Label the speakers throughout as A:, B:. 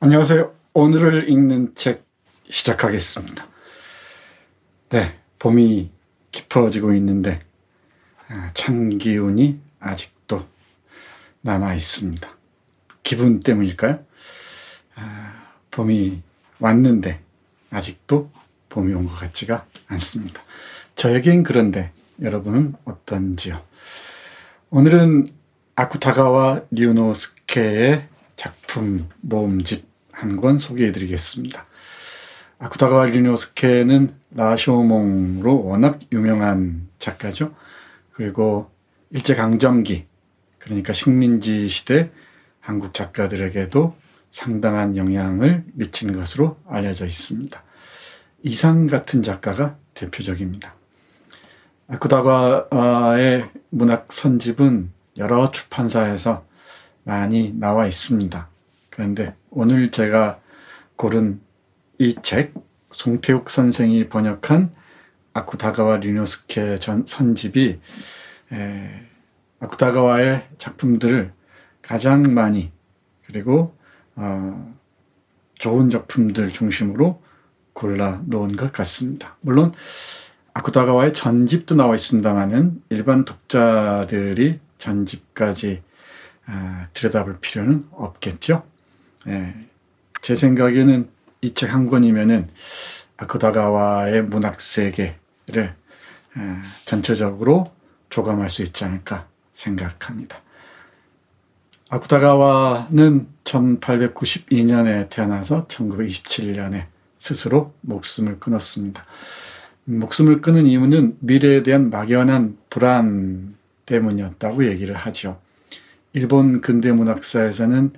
A: 안녕하세요. 오늘을 읽는 책 시작하겠습니다. 네, 봄이 깊어지고 있는데 찬 기운이 아직도 남아 있습니다. 기분 때문일까요? 봄이 왔는데 아직도 봄이 온 것 같지가 않습니다. 저에겐 그런데 여러분은 어떤지요? 오늘은 아쿠타가와 류노스케의 작품 모음집 한 권 소개해드리겠습니다. 아쿠타가와 류노스케는 라쇼몽으로 워낙 유명한 작가죠. 그리고 일제강점기, 그러니까 식민지 시대 한국 작가들에게도 상당한 영향을 미친 것으로 알려져 있습니다. 이상 같은 작가가 대표적입니다. 아쿠타가의 문학 선집은 여러 출판사에서 많이 나와 있습니다. 그런데 오늘 제가 고른 이 책, 송태욱 선생이 번역한 아쿠타가와 류노스케 선집이 아쿠타가와의 작품들을 가장 많이, 그리고 좋은 작품들 중심으로 골라 놓은 것 같습니다. 물론 아쿠타가와의 전집도 나와 있습니다만은 일반 독자들이 전집까지 들여다볼 필요는 없겠죠. 제 생각에는 이 책 한 권이면은 아쿠타가와의 문학 세계를 전체적으로 조감할 수 있지 않을까 생각합니다. 아쿠타가와는 1892년에 태어나서 1927년에 스스로 목숨을 끊었습니다. 목숨을 끊은 이유는 미래에 대한 막연한 불안 때문이었다고 얘기를 하죠. 일본 근대문학사에서는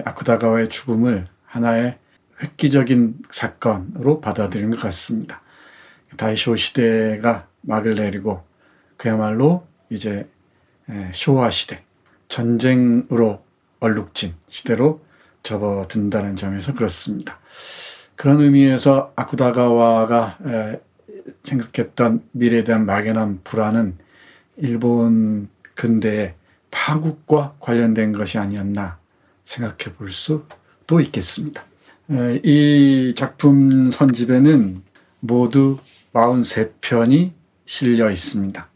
A: 아쿠타가와의 죽음을 하나의 획기적인 사건으로 받아들이는 것 같습니다. 다이쇼 시대가 막을 내리고 그야말로 이제 쇼와 시대, 전쟁으로 얼룩진 시대로 접어든다는 점에서 그렇습니다. 그런 의미에서 아쿠타가와가 생각했던 미래에 대한 막연한 불안은 일본 근대의 파국과 관련된 것이 아니었나 생각해 볼 수도 있겠습니다. 이 작품 선집에는 모두 43편이 실려 있습니다.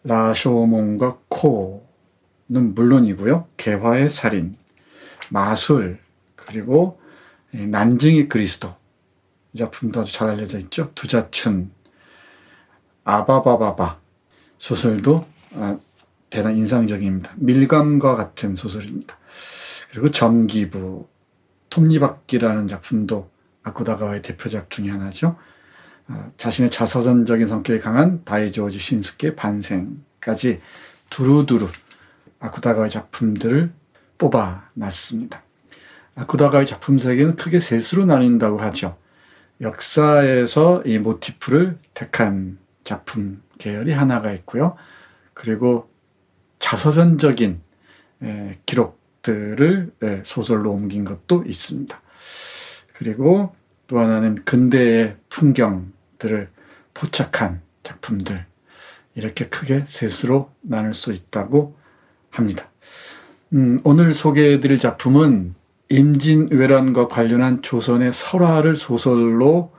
A: 라쇼몽과 코는 물론이고요. 개화의 살인, 마술, 그리고 난징이 그리스도, 이 작품도 아주 잘 알려져 있죠. 두자춘, 아바바바바 소설도 대단히 인상적입니다. 밀감과 같은 소설입니다. 그리고 전기부, 톱니바퀴라는 작품도 아쿠타가와의 대표작 중에 하나죠. 자신의 자서전적인 성격이 강한 다이조지 신스케 반생까지 두루두루 아쿠타가와의 작품들을 뽑아놨습니다. 아쿠타가와의 작품 세계는 크게 셋으로 나뉜다고 하죠. 역사에서 이 모티프를 택한 작품 계열이 하나가 있고요. 그리고 자서전적인 기록들을 소설로 옮긴 것도 있습니다. 그리고 또 하나는 근대의 풍경들을 포착한 작품들, 이렇게 크게 셋으로 나눌 수 있다고 합니다. 오늘 소개해드릴 작품은 임진왜란과 관련한 조선의 설화를 소설로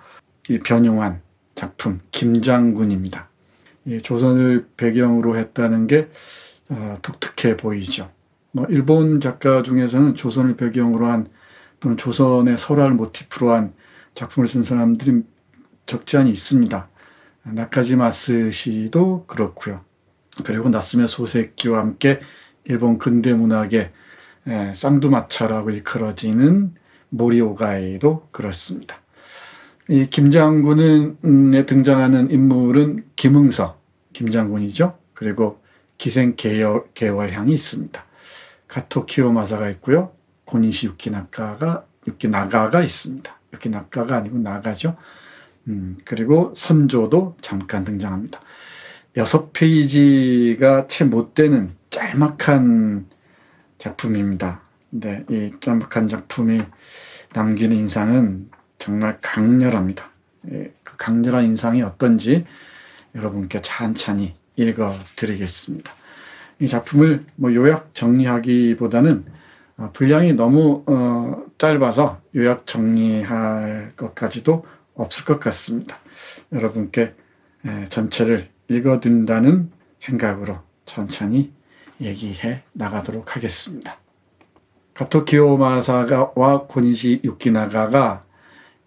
A: 변용한 작품 김장군입니다. 조선을 배경으로 했다는 게 독특해 보이죠. 일본 작가 중에서는 조선을 배경으로 한 또는 조선의 설화를 모티프로 한 작품을 쓴 사람들이 적지 않이 있습니다. 나카지마스 시도 그렇고요. 그리고 나스메 소세키와 함께 일본 근대문학의 쌍두마차라고 일컬어지는 모리오가이도 그렇습니다. 이 김장군에 등장하는 인물은 김응서, 김장군이죠. 그리고 기생계월향이 있습니다. 가토 키요마사가 있고요. 고니시 유키나가가 있습니다. 유키나가가 아니고 나가죠. 그리고 선조도 잠깐 등장합니다. 6페이지가 채 못 되는 짤막한 작품입니다. 근데 이 짤막한 작품이 남기는 인상은 정말 강렬합니다. 그 강렬한 인상이 어떤지 여러분께 찬찬히 읽어드리겠습니다. 이 작품을 요약 정리하기보다는 분량이 너무 짧아서 요약 정리할 것까지도 없을 것 같습니다. 여러분께 전체를 읽어드린다는 생각으로 천천히 얘기해 나가도록 하겠습니다. 가토 키요마사와 고니시 유키나가가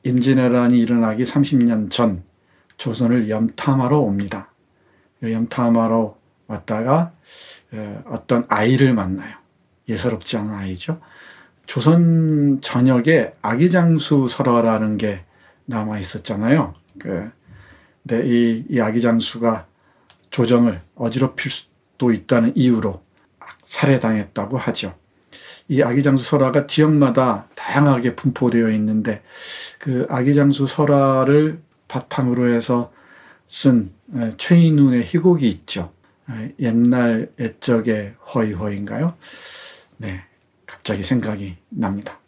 A: 임진왜란이 일어나기 30년 전 조선을 염탐하러 옵니다. 염탐하러 왔다가 어떤 아이를 만나요. 예사롭지 않은 아이죠. 조선 전역에 아기장수 설화라는 게 남아 있었잖아요. 근데 이 아기장수가 조정을 어지럽힐 수도 있다는 이유로 살해당했다고 하죠. 이 아기장수 설화가 지역마다 다양하게 분포되어 있는데 그 아기장수 설화를 바탕으로 해서 쓴 최인훈의 희곡이 있죠. 옛날 옛적의 허이허이인가요? 네, 갑자기 생각이 납니다.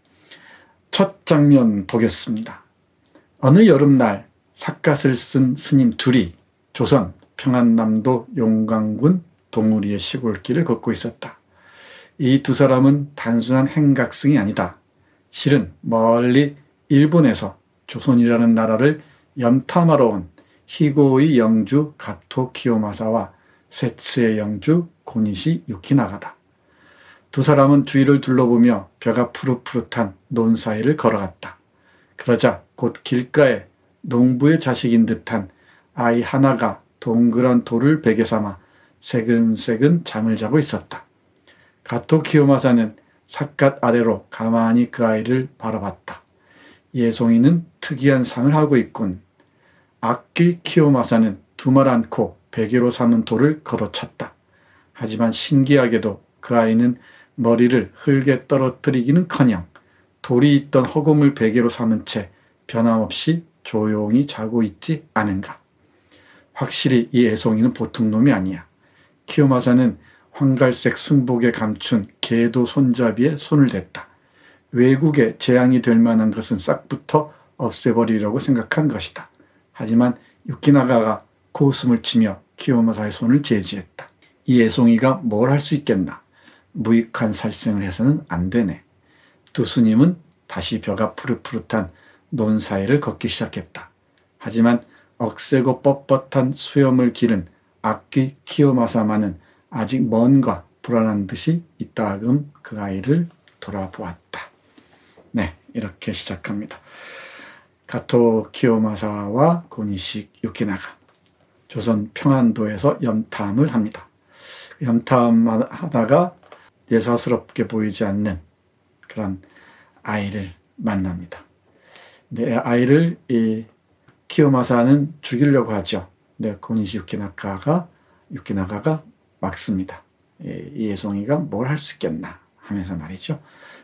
A: 첫 장면 보겠습니다. 어느 여름날 삿갓을 쓴 스님 둘이 조선 평안남도 용강군 동우리의 시골길을 걷고 있었다. 이 두 사람은 단순한 행각승이 아니다. 실은 멀리 일본에서 조선이라는 나라를 염탐하러 온 희고의 영주 가토 키요마사와 세츠의 영주 고니시 유키나가다. 두 사람은 주위를 둘러보며 벼가 푸릇푸릇한 논 사이를 걸어갔다. 그러자 곧 길가에 농부의 자식인 듯한 아이 하나가 동그란 돌을 베개 삼아 새근새근 잠을 자고 있었다. 가토 키요마사는 삿갓 아래로 가만히 그 아이를 바라봤다. 예송이는 특이한 상을 하고 있군. 아키 키요마사는 두말 않고 베개로 삼은 돌을 걷어찼다. 하지만 신기하게도 그 아이는 머리를 흙에 떨어뜨리기는커녕 돌이 있던 허공을 베개로 삼은 채 변함없이 조용히 자고 있지 않은가. 확실히 이 애송이는 보통 놈이 아니야. 키요마사는 황갈색 승복에 감춘 개도 손잡이에 손을 댔다. 외국에 재앙이 될 만한 것은 싹부터 없애버리려고 생각한 것이다. 하지만 유키나가가 고웃음을 치며 키요마사의 손을 제지했다. 이 애송이가 뭘 할 수 있겠나. 무익한 살생을 해서는 안 되네. 두 스님은 다시 벼가 푸릇푸릇한 논 사이를 걷기 시작했다. 하지만 억세고 뻣뻣한 수염을 기른 아키 키요마사만은 아직 뭔가 불안한 듯이 이따금 그 아이를 돌아보았다. 네, 이렇게 시작합니다. 가토 키요마사와 고니시 유키나가 조선 평안도에서 염탐을 합니다. 염탐하다가 예사스럽게 보이지 않는 그런 아이를 만납니다. 근데 아이를 이 키요마사는 죽이려고 하죠. 근데 고니시 유키나가가 막습니다. 이 예송이가 뭘 할 수 있겠나 하면서 말이죠.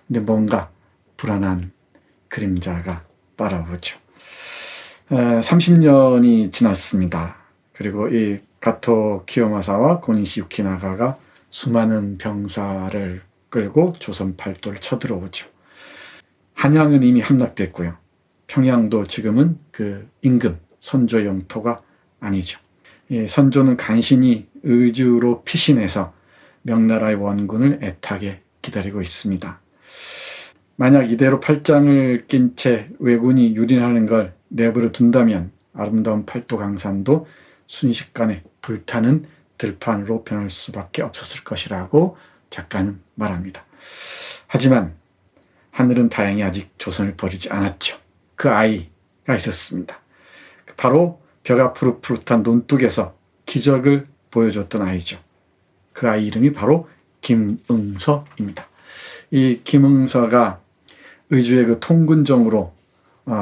A: 근데 뭔가 불안한 그림자가 따라오죠. 30년이 지났습니다. 그리고 이 가토 키요마사와 고니시 유키나가가 수많은 병사를 끌고 조선 팔도를 쳐들어오죠. 한양은 이미 함락됐고요. 평양도 지금은 그 임금 선조 영토가 아니죠. 선조는 간신히 의주로 피신해서 명나라의 원군을 애타게 기다리고 있습니다. 만약 이대로 팔짱을 낀 채 왜군이 유린하는 걸 내버려 둔다면 아름다운 팔도 강산도 순식간에 불타는 들판으로 변할 수밖에 없었을 것이라고 작가는 말합니다. 하지만 하늘은 다행히 아직 조선을 버리지 않았죠. 그 아이가 있었습니다. 바로 벼가 푸릇푸릇한 논둑에서 기적을 보여줬던 아이죠. 그 아이 이름이 바로 김응서입니다. 이 김응서가 의주의 그 통군정으로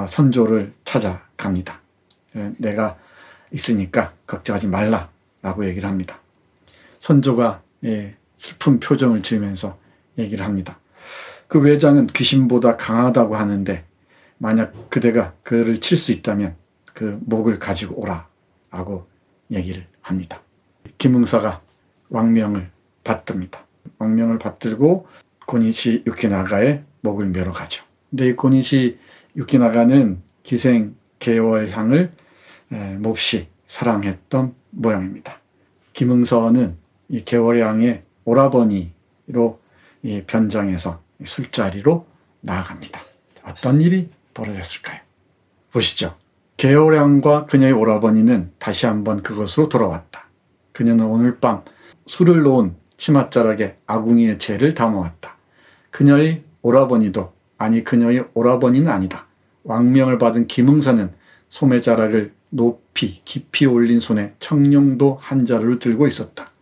A: 선조를 찾아갑니다. 내가 있으니까 걱정하지 말라라고 얘기를 합니다. 선조가 슬픈 표정을 지으면서 얘기를 합니다. 그 외장은 귀신보다 강하다고 하는데 만약 그대가 그를 칠 수 있다면 그 목을 가지고 오라라고 얘기를 합니다. 김응서가 왕명을 받듭니다. 왕명을 받들고 고니시 유키나가의 목을 메러 가죠. 근데 이 고니시 유키나가는 기생 개월향을 몹시 사랑했던 모양입니다. 김응서는 이 개월향의 오라버니로 변장해서 술자리로 나아갑니다. 어떤 일이 벌어졌을까요? 보시죠. 개호량과 그녀의 오라버니는 다시 한번 그곳으로 돌아왔다. 그녀는 오늘 밤 술을 놓은 치맛자락에 아궁이의 재를 담아왔다. 그녀의 오라버니도, 아니 그녀의 오라버니는 아니다. 왕명을 받은 김응선은 소매자락을 높이 깊이 올린 손에 청룡도 한 자루를 들고 있었다.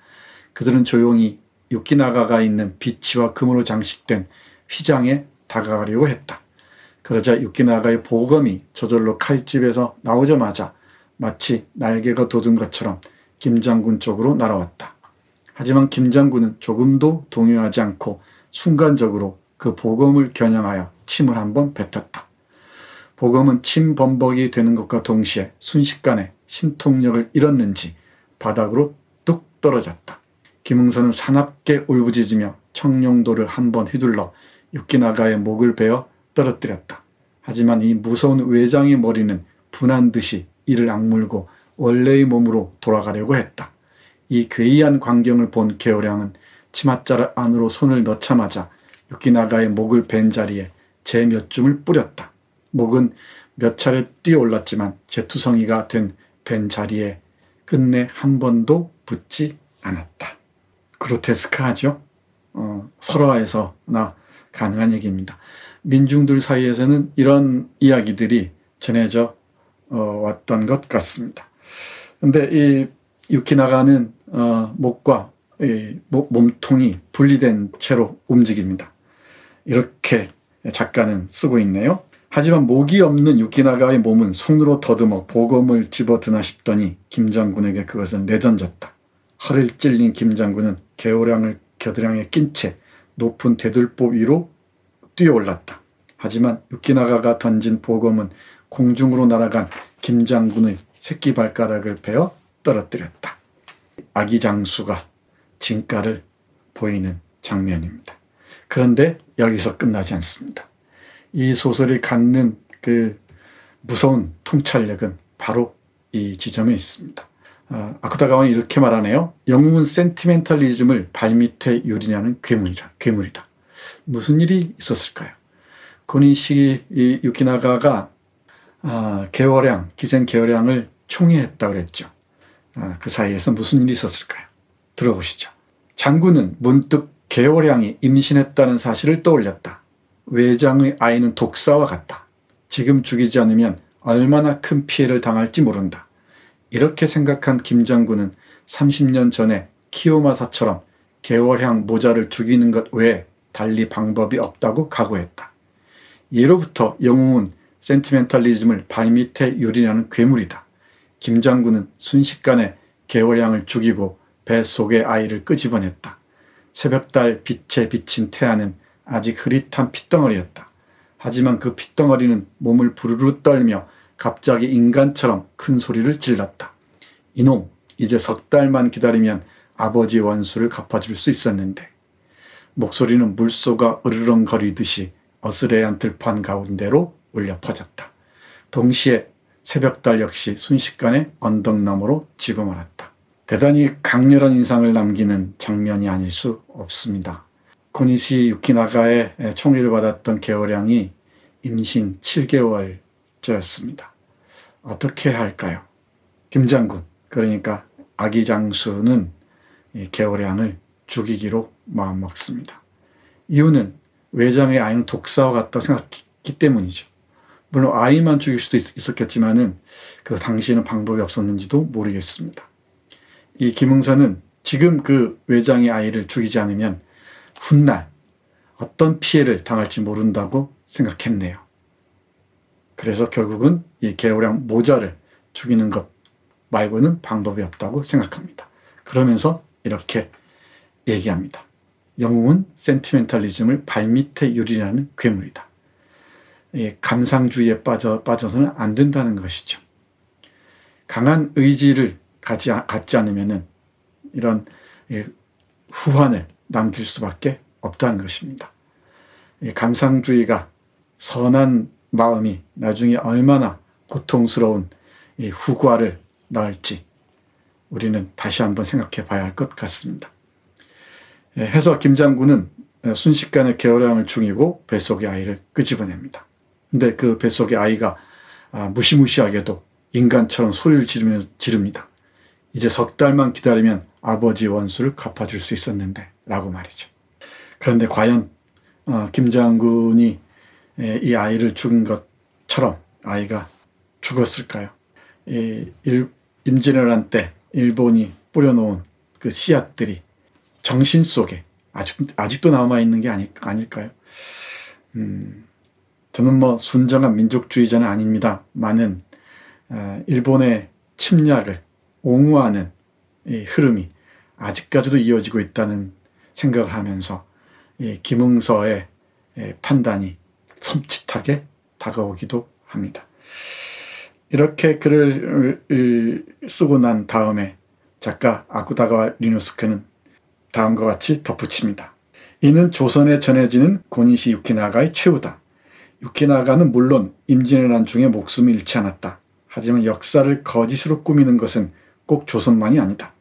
A: 그들은 조용히 유키나가가 있는 비치와 금으로 장식된 휘장에 다가가려고 했다. 그러자 유키나가의 보검이 저절로 칼집에서 나오자마자 마치 날개가 돋은 것처럼 김장군 쪽으로 날아왔다. 하지만 김장군은 조금도 동요하지 않고 순간적으로 그 보검을 겨냥하여 침을 한번 뱉었다. 보검은 침 범벅이 되는 것과 동시에 순식간에 신통력을 잃었는지 바닥으로 뚝 떨어졌다. 김응선은 사납게 울부짖으며 청룡도를 한번 휘둘러 유키나가의 목을 베어 떨어뜨렸다. 하지만 이 무서운 외장의 머리는 분한 듯이 이를 악물고 원래의 몸으로 돌아가려고 했다. 이 괴이한 광경을 본 개호량은 치맛자락 안으로 손을 넣자마자 유키나가의 목을 벤 자리에 재 몇 줌을 뿌렸다. 목은 몇 차례 뛰어올랐지만 재투성이가 된 벤 자리에 끝내 한 번도 붙지 않았다. 그로테스크하죠? 설화에서나 가능한 얘기입니다. 민중들 사이에서는 이런 이야기들이 전해져 왔던 것 같습니다. 근데 이 유키나가는 목과 몸통이 분리된 채로 움직입니다. 이렇게 작가는 쓰고 있네요. 하지만 목이 없는 유키나가의 몸은 손으로 더듬어 보검을 집어드나 싶더니 김장군에게 그것을 내던졌다. 허를 찔린 김장군은 개호량을 겨드랑이에 낀 채 높은 대들보 위로 뛰어올랐다. 하지만 유키나가가 던진 보검은 공중으로 날아간 김장군의 새끼발가락을 베어 떨어뜨렸다. 아기 장수가 진가를 보이는 장면입니다. 그런데 여기서 끝나지 않습니다. 이 소설이 갖는 그 무서운 통찰력은 바로 이 지점에 있습니다. 아쿠타가와는 이렇게 말하네요. 영웅은 센티멘탈리즘을 발밑에 유리냐는 괴물이다. 무슨 일이 있었을까요? 고니시기 유키나가가 기생 개호량을 총애했다고 그랬죠. 그 사이에서 무슨 일이 있었을까요? 들어보시죠. 장군은 문득 개호량이 임신했다는 사실을 떠올렸다. 외장의 아이는 독사와 같다. 지금 죽이지 않으면 얼마나 큰 피해를 당할지 모른다. 이렇게 생각한 김장군은 30년 전에 키요마사처럼 개월향 모자를 죽이는 것 외에 달리 방법이 없다고 각오했다. 예로부터 영웅은 센티멘탈리즘을 발밑에 유리냐는 괴물이다. 김장군은 순식간에 개월향을 죽이고 뱃속의 아이를 끄집어냈다. 새벽달 빛에 비친 태아는 아직 흐릿한 핏덩어리였다. 하지만 그 핏덩어리는 몸을 부르르 떨며 갑자기 인간처럼 큰 소리를 질렀다. 이놈, 이제 석 달만 기다리면 아버지 원수를 갚아줄 수 있었는데. 목소리는 물소가 으르렁거리듯이 어스레한 들판 가운데로 울려 퍼졌다. 동시에 새벽달 역시 순식간에 언덕 너머로 지고 말았다. 대단히 강렬한 인상을 남기는 장면이 아닐 수 없습니다. 고니시 유키나가의 총애를 받았던 개호량이 임신 7개월째였습니다. 어떻게 할까요? 김장군, 그러니까 아기 장수는 개호량을 죽이기로 마음먹습니다. 이유는 외장의 아이는 독사와 같다고 생각했기 때문이죠. 물론 아이만 죽일 수도 있었겠지만은 그 당시에는 방법이 없었는지도 모르겠습니다. 이 김응선은 지금 그 외장의 아이를 죽이지 않으면 훗날 어떤 피해를 당할지 모른다고 생각했네요. 그래서 결국은 이 개호량 모자를 죽이는 것 말고는 방법이 없다고 생각합니다. 그러면서 이렇게 얘기합니다. 영웅은 센티멘탈리즘을 발밑에 유리라는 괴물이다. 감상주의에 빠져서는 안 된다는 것이죠. 강한 의지를 갖지 않으면 이런 후환을 남길 수밖에 없다는 것입니다. 감상주의가 선한 마음이 나중에 얼마나 고통스러운 후과를 낳을지 우리는 다시 한번 생각해 봐야 할 것 같습니다. 해서 김장군은 순식간에 개월량을 중이고 뱃속의 아이를 끄집어냅니다. 근데 그 뱃속의 아이가 무시무시하게도 인간처럼 소리를 지릅니다. 이제 석 달만 기다리면 아버지 원수를 갚아줄 수 있었는데 라고 말이죠. 그런데 과연 김 장군이 이 아이를 죽인 것처럼 아이가 죽었을까요? 임진왜란 때 일본이 뿌려놓은 그 씨앗들이 정신 속에 아직도 남아있는 게 아닐까요? 저는 뭐 순정한 민족주의자는 아닙니다만은 일본의 침략을 옹호하는 이 흐름이 아직까지도 이어지고 있다는 생각을 하면서 김응서의 판단이 섬찟하게 다가오기도 합니다. 이렇게 글을 쓰고 난 다음에 작가 아쿠타가와 류노스케는 다음과 같이 덧붙입니다. 이는 조선에 전해지는 고니시 유키나가의 최후다. 유키나가는 물론 임진왜란 중에 목숨을 잃지 않았다. 하지만 역사를 거짓으로 꾸미는 것은 꼭 조선만이 아니다.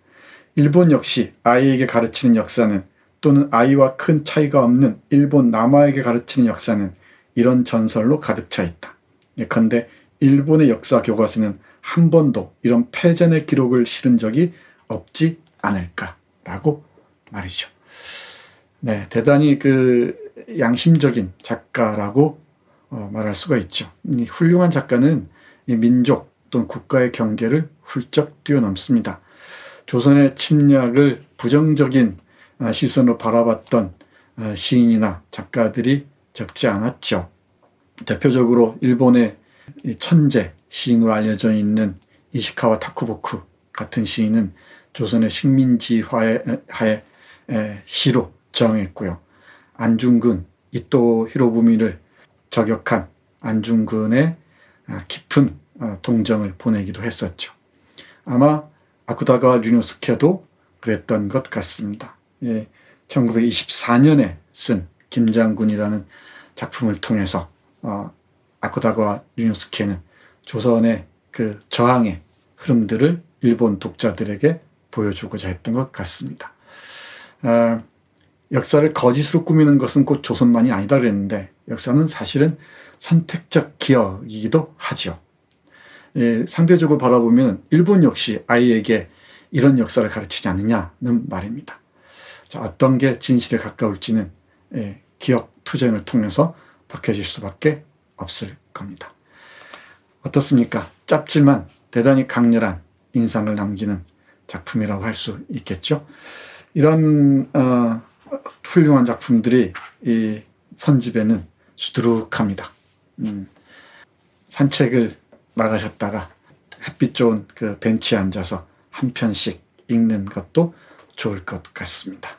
A: 일본 역시 아이에게 가르치는 역사는 또는 아이와 큰 차이가 없는 일본 남아에게 가르치는 역사는 이런 전설로 가득 차 있다. 예컨대 일본의 역사 교과서는 한 번도 이런 패전의 기록을 실은 적이 없지 않을까라고 말이죠. 네, 대단히 그 양심적인 작가라고 말할 수가 있죠. 이 훌륭한 작가는 이 민족 또는 국가의 경계를 훌쩍 뛰어넘습니다. 조선의 침략을 부정적인 시선으로 바라봤던 시인이나 작가들이 적지 않았죠. 대표적으로 일본의 천재 시인으로 알려져 있는 이시카와 타쿠보쿠 같은 시인은 조선의 식민지화의 시로 저항했고요. 안중근, 이토 히로부미를 저격한 안중근의 깊은 동정을 보내기도 했었죠. 아마 아쿠타가와 류노스케도 그랬던 것 같습니다. 1924년에 쓴 김장군이라는 작품을 통해서 아쿠타가와 류노스케는 조선의 그 저항의 흐름들을 일본 독자들에게 보여주고자 했던 것 같습니다. 역사를 거짓으로 꾸미는 것은 곧 조선만이 아니다 그랬는데 역사는 사실은 선택적 기억이기도 하죠. 상대적으로 바라보면 일본 역시 아이에게 이런 역사를 가르치지 않느냐는 말입니다. 자, 어떤 게 진실에 가까울지는 기억 투쟁을 통해서 밝혀질 수밖에 없을 겁니다. 어떻습니까? 짧지만 대단히 강렬한 인상을 남기는 작품이라고 할 수 있겠죠. 이런 훌륭한 작품들이 이 선집에는 수두룩합니다. 산책을 나가셨다가 햇빛 좋은 그 벤치에 앉아서 한 편씩 읽는 것도 좋을 것 같습니다.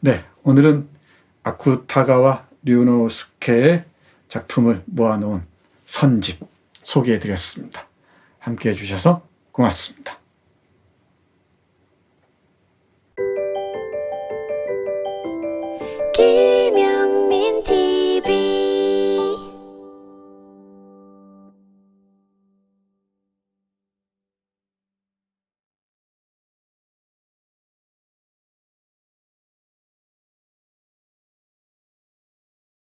A: 네, 오늘은 아쿠타가와 류노스케의 작품을 모아놓은 선집 소개해드렸습니다. 함께해 주셔서 고맙습니다.